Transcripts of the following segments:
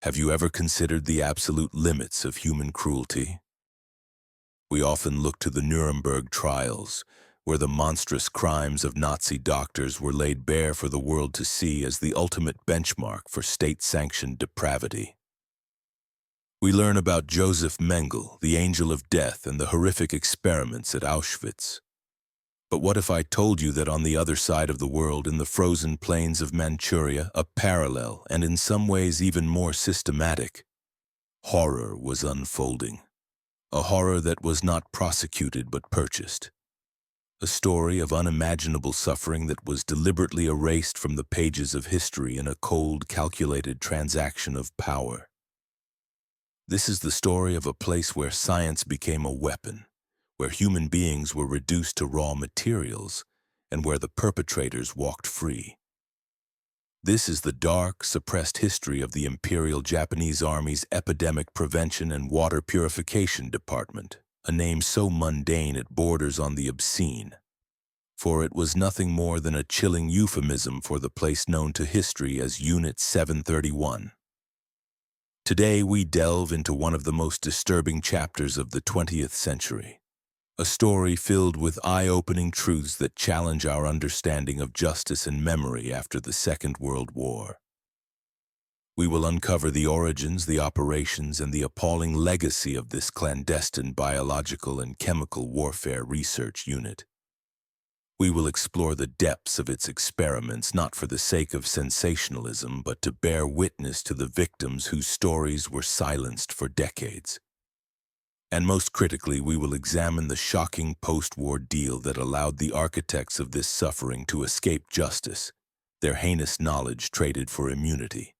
Have you ever considered the absolute limits of human cruelty? We often look to the Nuremberg trials, where the monstrous crimes of Nazi doctors were laid bare for the world to see as the ultimate benchmark for state-sanctioned depravity. We learn about Joseph Mengele, the angel of death, and the horrific experiments at Auschwitz. But what if I told you that on the other side of the world, in the frozen plains of Manchuria, a parallel, and in some ways even more systematic, horror was unfolding? A horror that was not prosecuted but purchased. A story of unimaginable suffering that was deliberately erased from the pages of history in a cold, calculated transaction of power. This is the story of a place where science became a weapon, where human beings were reduced to raw materials, and where the perpetrators walked free. This is the dark, suppressed history of the Imperial Japanese Army's Epidemic Prevention and Water Purification Department, a name so mundane it borders on the obscene. For it was nothing more than a chilling euphemism for the place known to history as Unit 731. Today we delve into one of the most disturbing chapters of the 20th century. A story filled with eye-opening truths that challenge our understanding of justice and memory after the Second World War. We will uncover the origins, the operations, and the appalling legacy of this clandestine biological and chemical warfare research unit. We will explore the depths of its experiments, not for the sake of sensationalism, but to bear witness to the victims whose stories were silenced for decades. And most critically, we will examine the shocking post-war deal that allowed the architects of this suffering to escape justice, their heinous knowledge traded for immunity.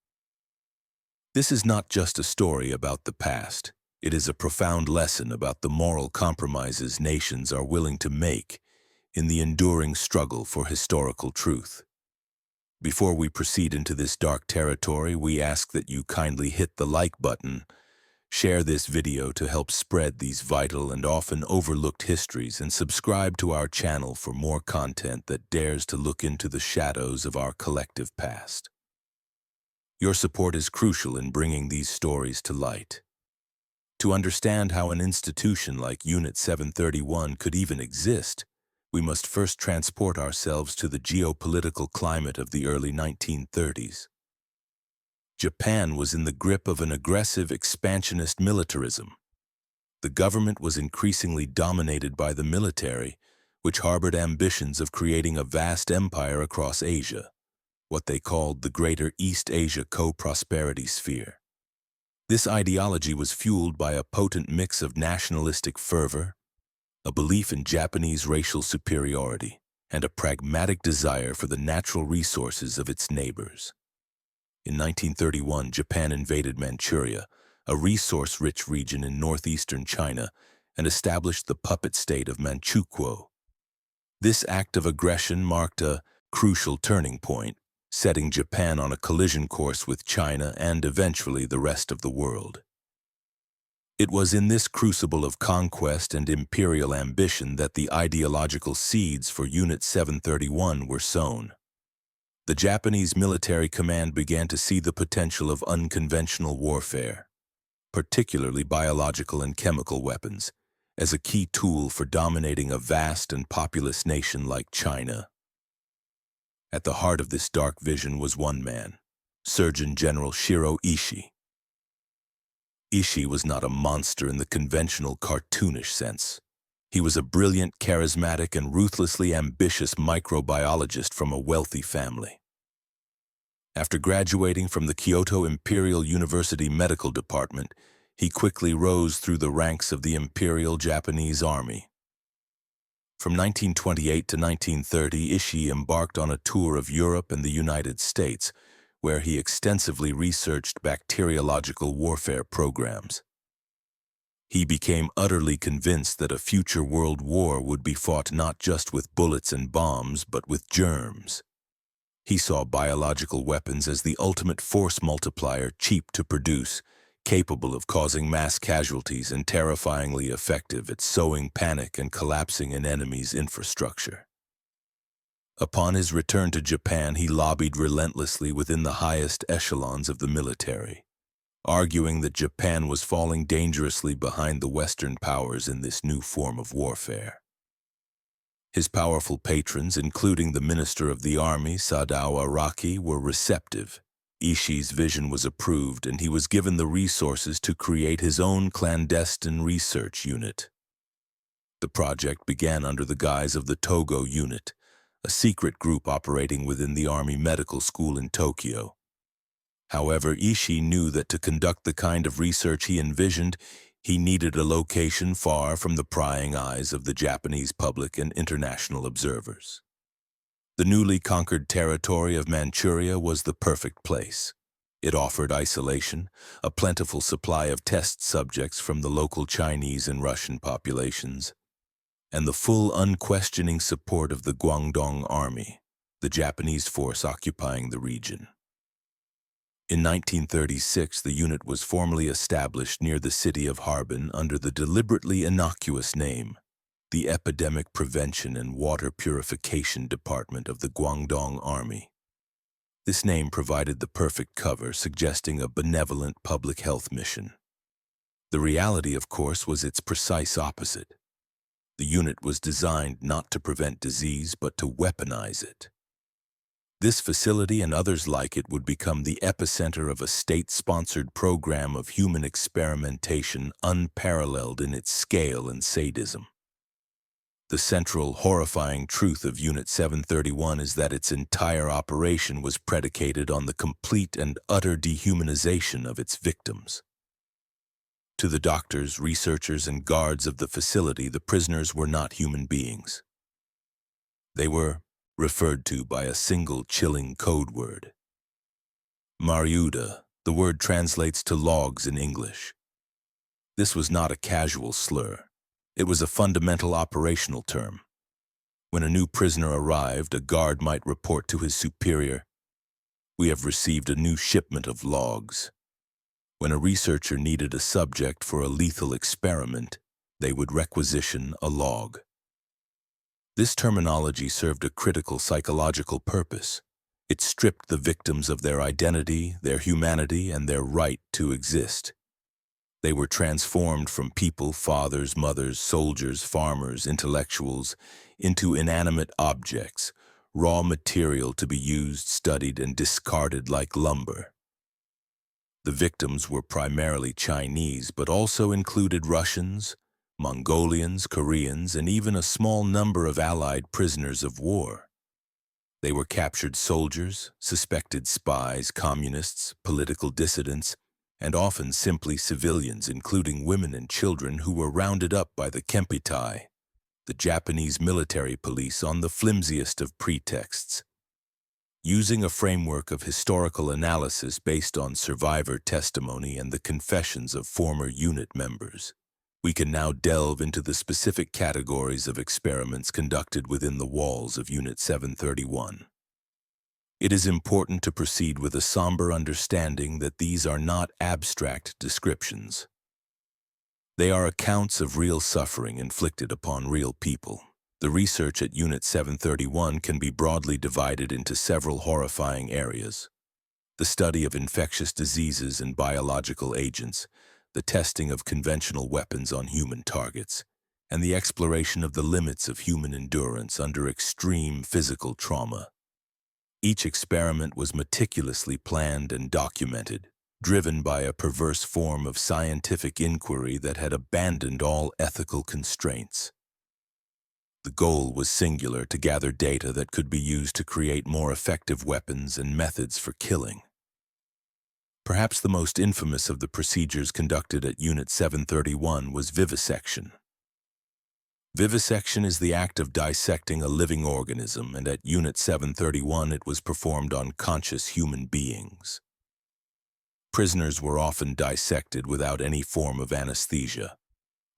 This is not just a story about the past. It is a profound lesson about the moral compromises nations are willing to make in the enduring struggle for historical truth. Before we proceed into this dark territory, we ask that you kindly hit the like button, share this video to help spread these vital and often overlooked histories, and subscribe to our channel for more content that dares to look into the shadows of our collective past. Your support is crucial in bringing these stories to light. To understand how an institution like Unit 731 could even exist, we must first transport ourselves to the geopolitical climate of the early 1930s. Japan was in the grip of an aggressive, expansionist militarism. The government was increasingly dominated by the military, which harbored ambitions of creating a vast empire across Asia, what they called the Greater East Asia Co-Prosperity Sphere. This ideology was fueled by a potent mix of nationalistic fervor, a belief in Japanese racial superiority, and a pragmatic desire for the natural resources of its neighbors. In 1931, Japan invaded Manchuria, a resource-rich region in northeastern China, and established the puppet state of Manchukuo. This act of aggression marked a crucial turning point, setting Japan on a collision course with China and eventually the rest of the world. It was in this crucible of conquest and imperial ambition that the ideological seeds for Unit 731 were sown. The Japanese military command began to see the potential of unconventional warfare, particularly biological and chemical weapons, as a key tool for dominating a vast and populous nation like China. At the heart of this dark vision was one man, Surgeon General Shiro Ishii. Ishii was not a monster in the conventional cartoonish sense. He was a brilliant, charismatic, and ruthlessly ambitious microbiologist from a wealthy family. After graduating from the Kyoto Imperial University Medical Department, he quickly rose through the ranks of the Imperial Japanese Army. From 1928 to 1930, Ishii embarked on a tour of Europe and the United States, where he extensively researched bacteriological warfare programs. He became utterly convinced that a future world war would be fought not just with bullets and bombs, but with germs. He saw biological weapons as the ultimate force multiplier, cheap to produce, capable of causing mass casualties, and terrifyingly effective at sowing panic and collapsing an enemy's infrastructure. Upon his return to Japan, he lobbied relentlessly within the highest echelons of the military, arguing that Japan was falling dangerously behind the Western powers in this new form of warfare. His powerful patrons, including the Minister of the Army, Sadao Araki, were receptive. Ishii's vision was approved, and he was given the resources to create his own clandestine research unit. The project began under the guise of the Togo Unit, a secret group operating within the Army Medical School in Tokyo. However, Ishii knew that to conduct the kind of research he envisioned, he needed a location far from the prying eyes of the Japanese public and international observers. The newly conquered territory of Manchuria was the perfect place. It offered isolation, a plentiful supply of test subjects from the local Chinese and Russian populations, and the full unquestioning support of the Guangdong Army, the Japanese force occupying the region. In 1936, the unit was formally established near the city of Harbin under the deliberately innocuous name, the Epidemic Prevention and Water Purification Department of the Guangdong Army. This name provided the perfect cover, suggesting a benevolent public health mission. The reality, of course, was its precise opposite. The unit was designed not to prevent disease, but to weaponize it. This facility and others like it would become the epicenter of a state-sponsored program of human experimentation unparalleled in its scale and sadism. The central, horrifying truth of Unit 731 is that its entire operation was predicated on the complete and utter dehumanization of its victims. To the doctors, researchers, and guards of the facility, the prisoners were not human beings. They were referred to by a single chilling code word. Mariuda, the word translates to logs in English. This was not a casual slur. It was a fundamental operational term. When a new prisoner arrived, a guard might report to his superior, "We have received a new shipment of logs." When a researcher needed a subject for a lethal experiment, they would requisition a log. This terminology served a critical psychological purpose. It stripped the victims of their identity, their humanity, and their right to exist. They were transformed from people, fathers, mothers, soldiers, farmers, intellectuals, into inanimate objects, raw material to be used, studied, and discarded like lumber. The victims were primarily Chinese, but also included Russians, Mongolians, Koreans, and even a small number of Allied prisoners of war. They were captured soldiers, suspected spies, communists, political dissidents, and often simply civilians, including women and children who were rounded up by the Kempitai, the Japanese military police, on the flimsiest of pretexts. Using a framework of historical analysis based on survivor testimony and the confessions of former unit members, we can now delve into the specific categories of experiments conducted within the walls of Unit 731. It is important to proceed with a somber understanding that these are not abstract descriptions. They are accounts of real suffering inflicted upon real people. The research at Unit 731 can be broadly divided into several horrifying areas: the study of infectious diseases and biological agents, the testing of conventional weapons on human targets, and the exploration of the limits of human endurance under extreme physical trauma. Each experiment was meticulously planned and documented, driven by a perverse form of scientific inquiry that had abandoned all ethical constraints. The goal was singular: to gather data that could be used to create more effective weapons and methods for killing. Perhaps the most infamous of the procedures conducted at Unit 731 was vivisection. Vivisection is the act of dissecting a living organism, and at Unit 731 it was performed on conscious human beings. Prisoners were often dissected without any form of anesthesia.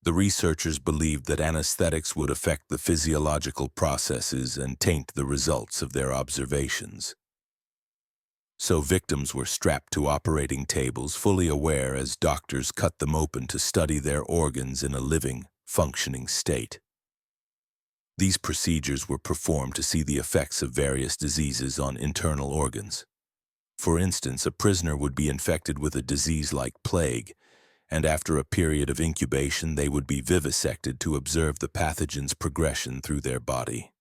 The researchers believed that anesthetics would affect the physiological processes and taint the results of their observations. So victims were strapped to operating tables, fully aware as doctors cut them open to study their organs in a living, functioning state. These procedures were performed to see the effects of various diseases on internal organs. For instance, a prisoner would be infected with a disease like plague, and after a period of incubation they would be vivisected to observe the pathogen's progression through their body.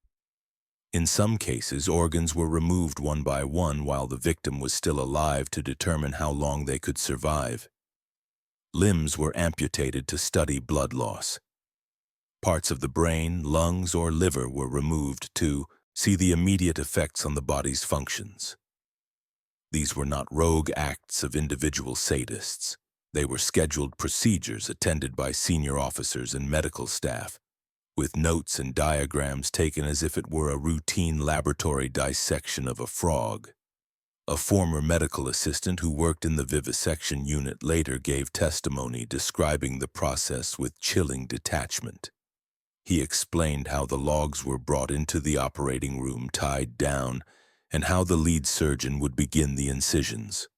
In some cases, organs were removed one by one while the victim was still alive to determine how long they could survive. Limbs were amputated to study blood loss. Parts of the brain, lungs, or liver were removed to see the immediate effects on the body's functions. These were not rogue acts of individual sadists. They were scheduled procedures attended by senior officers and medical staff, with notes and diagrams taken as if it were a routine laboratory dissection of a frog. A former medical assistant who worked in the vivisection unit later gave testimony describing the process with chilling detachment. He explained how the logs were brought into the operating room tied down and how the lead surgeon would begin the incisions.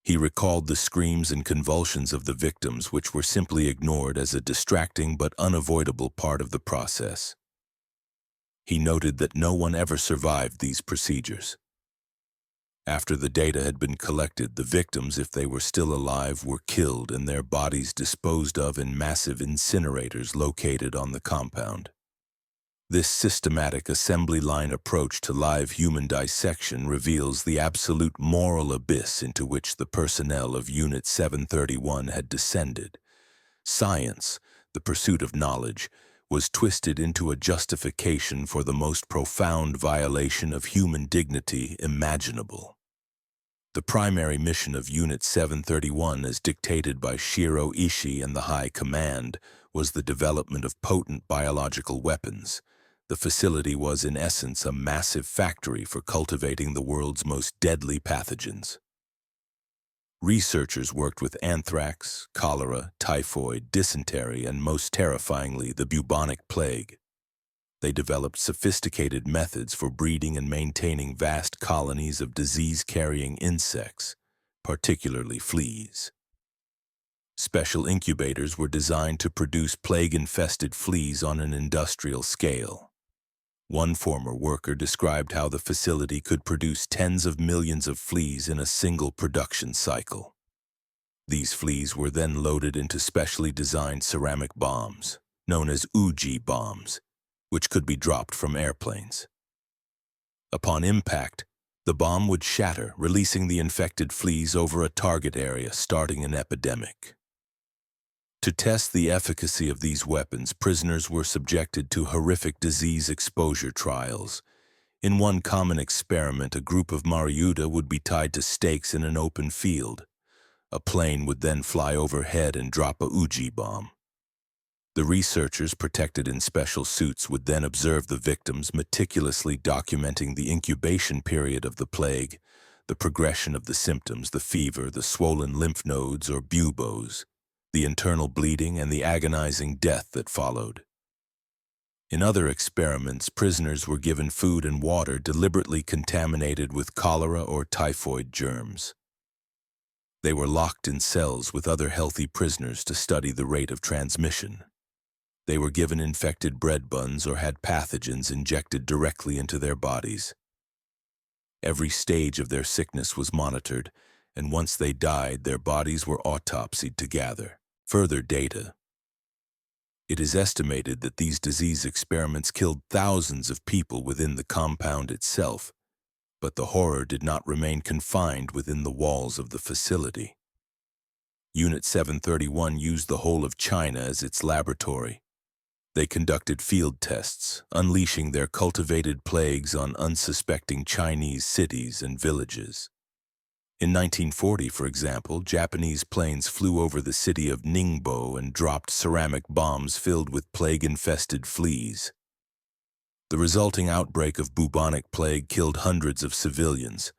He recalled the screams and convulsions of the victims, which were simply ignored as a distracting but unavoidable part of the process. He noted that no one ever survived these procedures. After the data had been collected, the victims, if they were still alive, were killed and their bodies disposed of in massive incinerators located on the compound. This systematic assembly line approach to live human dissection reveals the absolute moral abyss into which the personnel of Unit 731 had descended. Science, the pursuit of knowledge, was twisted into a justification for the most profound violation of human dignity imaginable. The primary mission of Unit 731, as dictated by Shiro Ishii and the High Command, was the development of potent biological weapons. The facility was, in essence, a massive factory for cultivating the world's most deadly pathogens. Researchers worked with anthrax, cholera, typhoid, dysentery, and most terrifyingly, the bubonic plague. They developed sophisticated methods for breeding and maintaining vast colonies of disease-carrying insects, particularly fleas. Special incubators were designed to produce plague-infested fleas on an industrial scale. One former worker described how the facility could produce tens of millions of fleas in a single production cycle. These fleas were then loaded into specially designed ceramic bombs, known as Uji bombs, which could be dropped from airplanes. Upon impact, the bomb would shatter, releasing the infected fleas over a target area, starting an epidemic. To test the efficacy of these weapons, prisoners were subjected to horrific disease exposure trials. In one common experiment, a group of Mariuta would be tied to stakes in an open field. A plane would then fly overhead and drop a Uji bomb. The researchers, protected in special suits, would then observe the victims, meticulously documenting the incubation period of the plague, the progression of the symptoms, the fever, the swollen lymph nodes or buboes, the internal bleeding, and the agonizing death that followed. In other experiments, prisoners were given food and water deliberately contaminated with cholera or typhoid germs. They were locked in cells with other healthy prisoners to study the rate of transmission. They were given infected bread buns or had pathogens injected directly into their bodies. Every stage of their sickness was monitored, and once they died, their bodies were autopsied to gather further data. It is estimated that these disease experiments killed thousands of people within the compound itself, but the horror did not remain confined within the walls of the facility. Unit 731 used the whole of China as its laboratory. They conducted field tests, unleashing their cultivated plagues on unsuspecting Chinese cities and villages. In 1940, for example, Japanese planes flew over the city of Ningbo and dropped ceramic bombs filled with plague-infested fleas. The resulting outbreak of bubonic plague killed hundreds of civilians.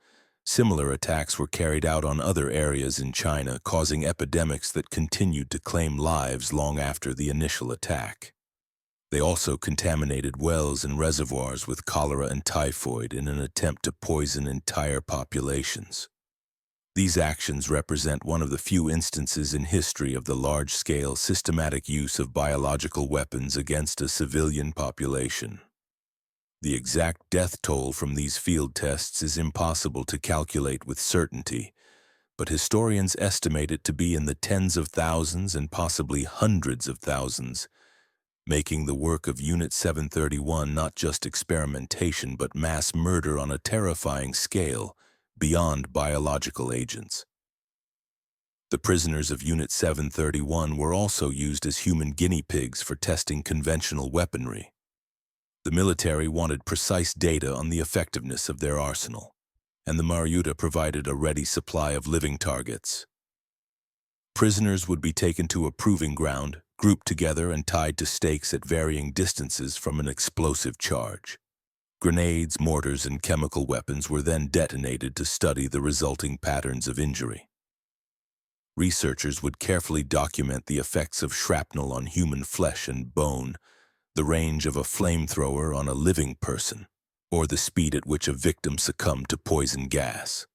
Similar attacks were carried out on other areas in China, causing epidemics that continued to claim lives long after the initial attack. They also contaminated wells and reservoirs with cholera and typhoid in an attempt to poison entire populations. These actions represent one of the few instances in history of the large-scale, systematic use of biological weapons against a civilian population. The exact death toll from these field tests is impossible to calculate with certainty, but historians estimate it to be in the tens of thousands and possibly hundreds of thousands, making the work of Unit 731 not just experimentation but mass murder on a terrifying scale beyond biological agents. The prisoners of Unit 731 were also used as human guinea pigs for testing conventional weaponry. The military wanted precise data on the effectiveness of their arsenal, and the Manchuria provided a ready supply of living targets. Prisoners would be taken to a proving ground, grouped together and tied to stakes at varying distances from an explosive charge. Grenades, mortars, and chemical weapons were then detonated to study the resulting patterns of injury. Researchers would carefully document the effects of shrapnel on human flesh and bone, the range of a flamethrower on a living person, or the speed at which a victim succumbed to poison gas.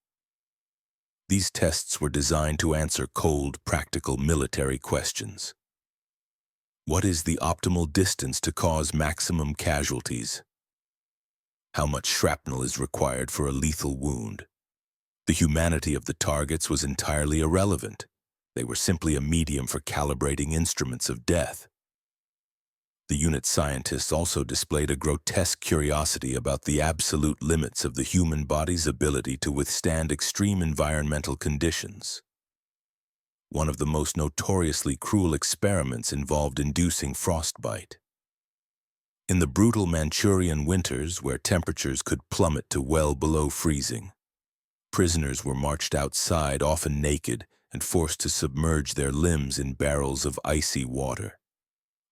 These tests were designed to answer cold, practical military questions. What is the optimal distance to cause maximum casualties? How much shrapnel is required for a lethal wound? The humanity of the targets was entirely irrelevant. They were simply a medium for calibrating instruments of death. The unit scientists also displayed a grotesque curiosity about the absolute limits of the human body's ability to withstand extreme environmental conditions. One of the most notoriously cruel experiments involved inducing frostbite. In the brutal Manchurian winters, where temperatures could plummet to well below freezing, prisoners were marched outside, often naked, and forced to submerge their limbs in barrels of icy water.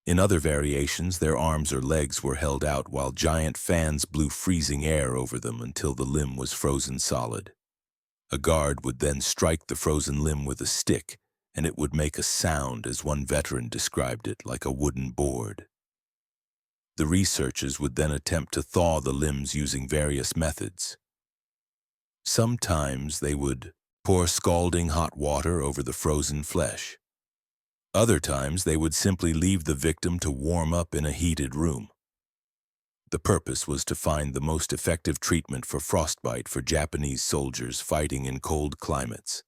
In other variations, their arms or legs were held out while giant fans blew freezing air over them until the limb was frozen solid. A guard would then strike the frozen limb with a stick, and it would make a sound, as one veteran described it, like a wooden board. The researchers would then attempt to thaw the limbs using various methods. Sometimes they would pour scalding hot water over the frozen flesh. Other times they would simply leave the victim to warm up in a heated room. The purpose was to find the most effective treatment for frostbite for Japanese soldiers fighting in cold climates.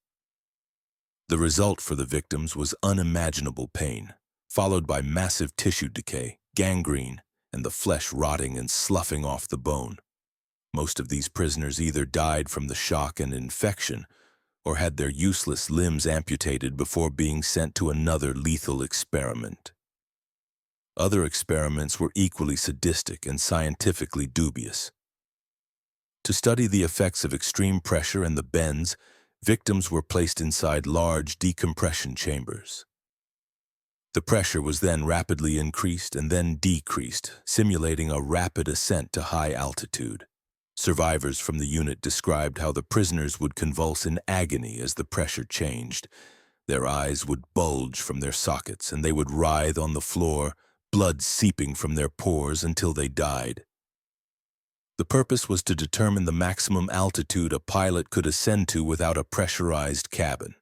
The result for the victims was unimaginable pain, followed by massive tissue decay, gangrene, and the flesh rotting and sloughing off the bone. Most of these prisoners either died from the shock and infection or had their useless limbs amputated before being sent to another lethal experiment. Other experiments were equally sadistic and scientifically dubious. To study the effects of extreme pressure and the bends, victims were placed inside large decompression chambers. The pressure was then rapidly increased and then decreased, simulating a rapid ascent to high altitude. Survivors from the unit described how the prisoners would convulse in agony as the pressure changed. Their eyes would bulge from their sockets and they would writhe on the floor, blood seeping from their pores until they died. The purpose was to determine the maximum altitude a pilot could ascend to without a pressurized cabin.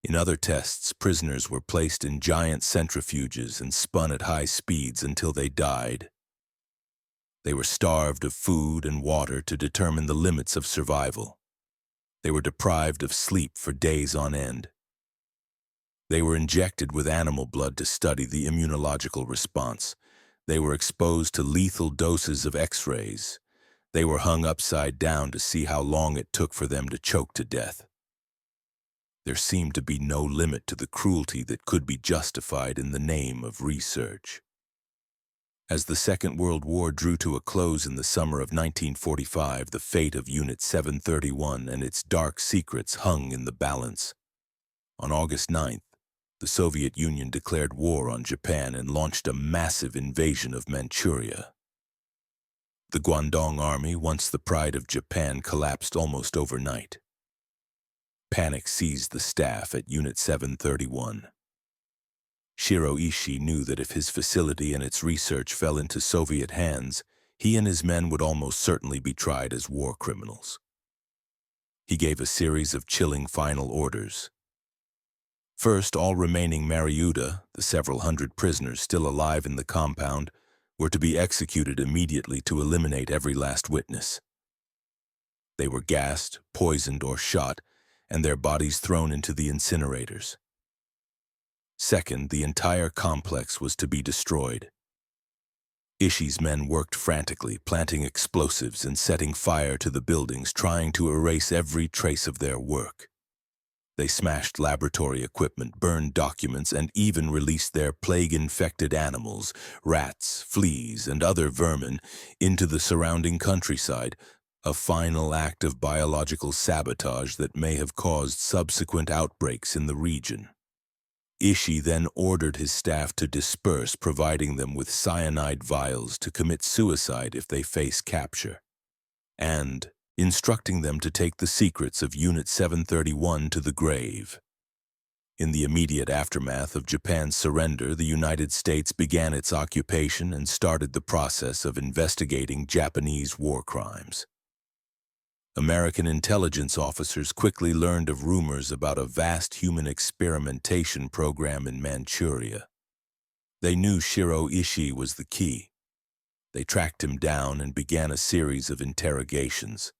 In other tests, prisoners were placed in giant centrifuges and spun at high speeds until they died. They were starved of food and water to determine the limits of survival. They were deprived of sleep for days on end. They were injected with animal blood to study the immunological response. They were exposed to lethal doses of X-rays. They were hung upside down to see how long it took for them to choke to death. There seemed to be no limit to the cruelty that could be justified in the name of research. As the Second World War drew to a close in the summer of 1945, the fate of Unit 731 and its dark secrets hung in the balance. On August 9th, the Soviet Union declared war on Japan and launched a massive invasion of Manchuria. The Guangdong Army, once the pride of Japan, collapsed almost overnight. Panic seized the staff at Unit 731. Shiro Ishii knew that if his facility and its research fell into Soviet hands, he and his men would almost certainly be tried as war criminals. He gave a series of chilling final orders. First, all remaining Manchuria, the several hundred prisoners still alive in the compound, were to be executed immediately to eliminate every last witness. They were gassed, poisoned, or shot, and their bodies thrown into the incinerators. Second, the entire complex was to be destroyed. Ishii's men worked frantically, planting explosives and setting fire to the buildings, trying to erase every trace of their work. They smashed laboratory equipment, burned documents, and even released their plague-infected animals, rats, fleas, and other vermin, into the surrounding countryside, a final act of biological sabotage that may have caused subsequent outbreaks in the region. Ishii then ordered his staff to disperse, providing them with cyanide vials to commit suicide if they face capture, and instructing them to take the secrets of Unit 731 to the grave. In the immediate aftermath of Japan's surrender, the United States began its occupation and started the process of investigating Japanese war crimes. American intelligence officers quickly learned of rumors about a vast human experimentation program in Manchuria. They knew Shiro Ishii was the key. They tracked him down and began a series of interrogations.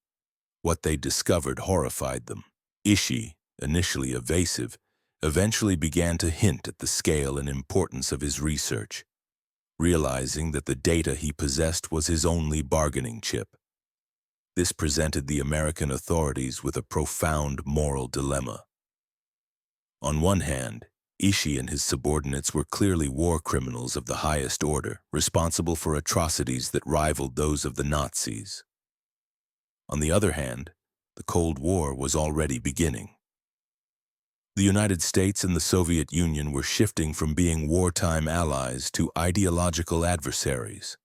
What they discovered horrified them. Ishii, initially evasive, eventually began to hint at the scale and importance of his research, realizing that the data he possessed was his only bargaining chip. This presented the American authorities with a profound moral dilemma. On one hand, Ishii and his subordinates were clearly war criminals of the highest order, responsible for atrocities that rivaled those of the Nazis. On the other hand, the Cold War was already beginning. The United States and the Soviet Union were shifting from being wartime allies to ideological adversaries.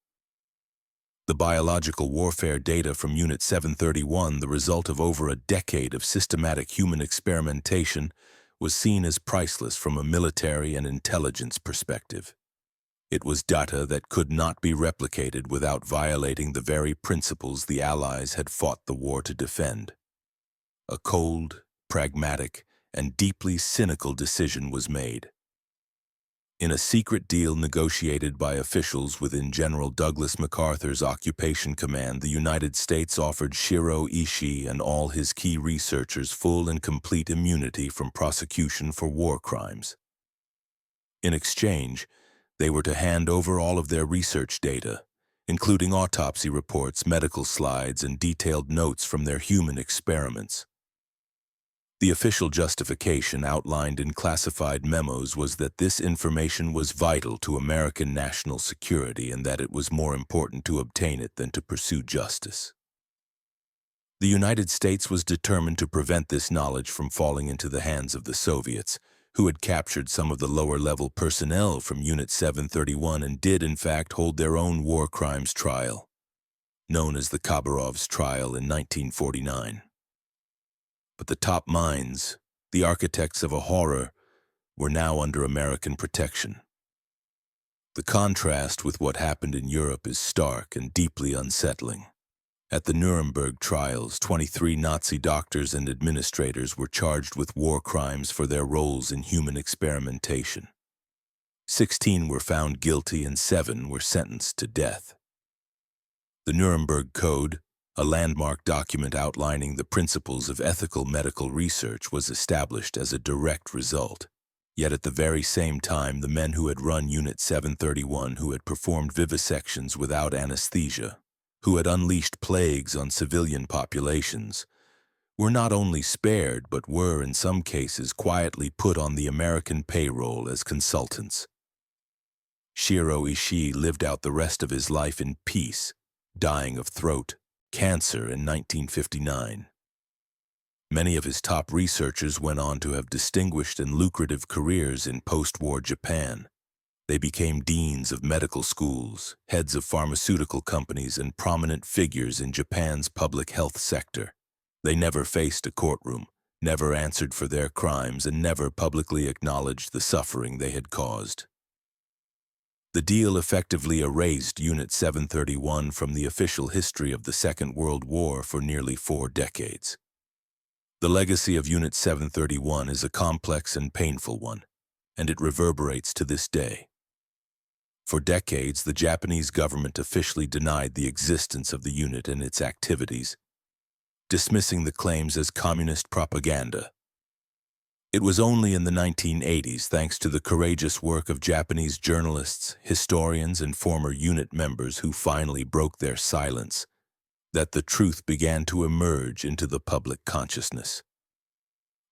The biological warfare data from Unit 731, the result of over a decade of systematic human experimentation, was seen as priceless from a military and intelligence perspective. It was data that could not be replicated without violating the very principles the Allies had fought the war to defend. A cold, pragmatic, and deeply cynical decision was made. In a secret deal negotiated by officials within General Douglas MacArthur's Occupation Command, the United States offered Shiro Ishii and all his key researchers full and complete immunity from prosecution for war crimes. In exchange, they were to hand over all of their research data, including autopsy reports, medical slides, and detailed notes from their human experiments. The official justification outlined in classified memos was that this information was vital to American national security and that it was more important to obtain it than to pursue justice. The United States was determined to prevent this knowledge from falling into the hands of the Soviets, who had captured some of the lower-level personnel from Unit 731 and did, in fact, hold their own war crimes trial, known as the Khabarovsk trial in 1949. But the top minds, the architects of a horror, were now under American protection. The contrast with what happened in Europe is stark and deeply unsettling. At the Nuremberg trials, 23 Nazi doctors and administrators were charged with war crimes for their roles in human experimentation. 16 were found guilty and 7 were sentenced to death. The Nuremberg Code, a landmark document outlining the principles of ethical medical research, was established as a direct result. Yet at the very same time, the men who had run Unit 731, who had performed vivisections without anesthesia, who had unleashed plagues on civilian populations, were not only spared but were, in some cases, quietly put on the American payroll as consultants. Shiro Ishii lived out the rest of his life in peace, dying of throat cancer in 1959. Many of his top researchers went on to have distinguished and lucrative careers in post-war Japan. They became deans of medical schools, heads of pharmaceutical companies, and prominent figures in Japan's public health sector. They never faced a courtroom, never answered for their crimes, and never publicly acknowledged the suffering they had caused. The deal effectively erased Unit 731 from the official history of the Second World War for nearly 4 decades. The legacy of Unit 731 is a complex and painful one, and it reverberates to this day. For decades, the Japanese government officially denied the existence of the unit and its activities, dismissing the claims as communist propaganda. It was only in the 1980s, thanks to the courageous work of Japanese journalists, historians, and former unit members who finally broke their silence, that the truth began to emerge into the public consciousness.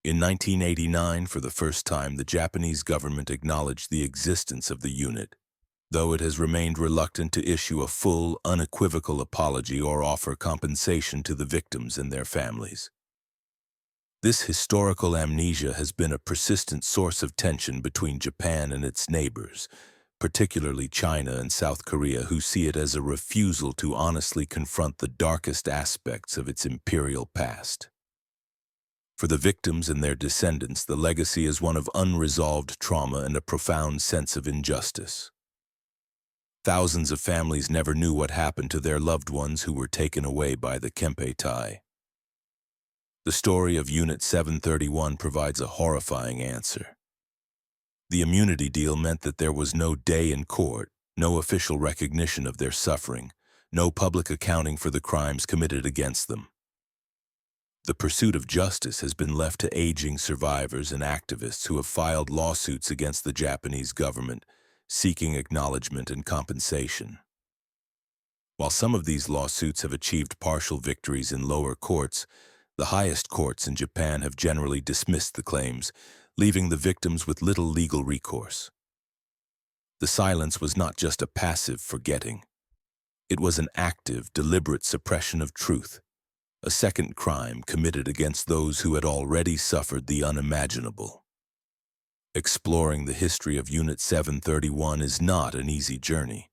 In 1989, for the first time, the Japanese government acknowledged the existence of the unit, though it has remained reluctant to issue a full, unequivocal apology or offer compensation to the victims and their families. This historical amnesia has been a persistent source of tension between Japan and its neighbors, particularly China and South Korea, who see it as a refusal to honestly confront the darkest aspects of its imperial past. For the victims and their descendants, the legacy is one of unresolved trauma and a profound sense of injustice. Thousands of families never knew what happened to their loved ones who were taken away by the Kempeitai. The story of Unit 731 provides a horrifying answer. The immunity deal meant that there was no day in court, no official recognition of their suffering, no public accounting for the crimes committed against them. The pursuit of justice has been left to aging survivors and activists who have filed lawsuits against the Japanese government, seeking acknowledgement and compensation. While some of these lawsuits have achieved partial victories in lower courts, the highest courts in Japan have generally dismissed the claims, leaving the victims with little legal recourse. The silence was not just a passive forgetting. It was an active, deliberate suppression of truth, a second crime committed against those who had already suffered the unimaginable. Exploring the history of Unit 731 is not an easy journey.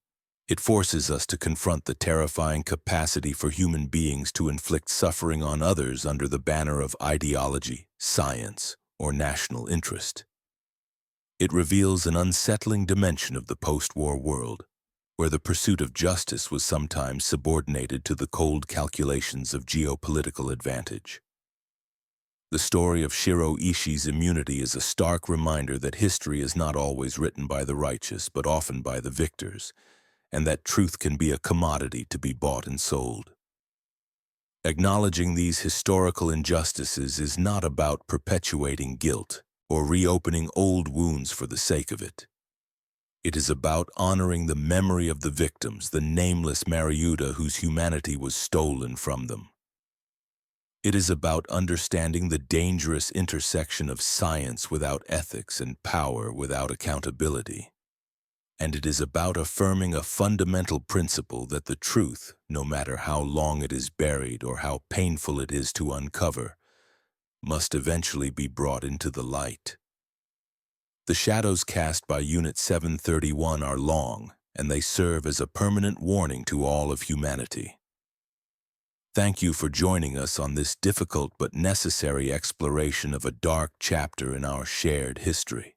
It forces us to confront the terrifying capacity for human beings to inflict suffering on others under the banner of ideology, science, or national interest. It reveals an unsettling dimension of the post-war world, where the pursuit of justice was sometimes subordinated to the cold calculations of geopolitical advantage. The story of Shiro Ishii's immunity is a stark reminder that history is not always written by the righteous, but often by the victors, and that truth can be a commodity to be bought and sold. Acknowledging these historical injustices is not about perpetuating guilt or reopening old wounds for the sake of it. It is about honoring the memory of the victims, the nameless Mariuta whose humanity was stolen from them. It is about understanding the dangerous intersection of science without ethics and power without accountability. And it is about affirming a fundamental principle that the truth, no matter how long it is buried or how painful it is to uncover, must eventually be brought into the light. The shadows cast by Unit 731 are long, and they serve as a permanent warning to all of humanity. Thank you for joining us on this difficult but necessary exploration of a dark chapter in our shared history.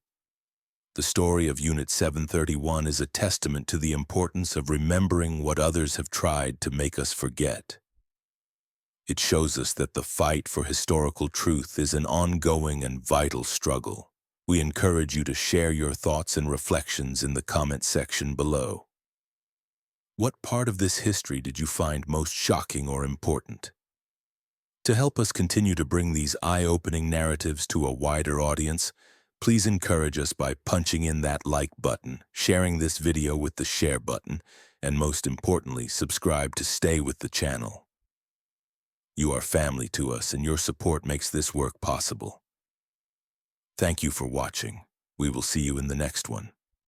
The story of Unit 731 is a testament to the importance of remembering what others have tried to make us forget. It shows us that the fight for historical truth is an ongoing and vital struggle. We encourage you to share your thoughts and reflections in the comment section below. What part of this history did you find most shocking or important? To help us continue to bring these eye-opening narratives to a wider audience, please encourage us by punching in that like button, sharing this video with the share button, and most importantly, subscribe to stay with the channel. You are family to us, and your support makes this work possible. Thank you for watching. We will see you in the next one.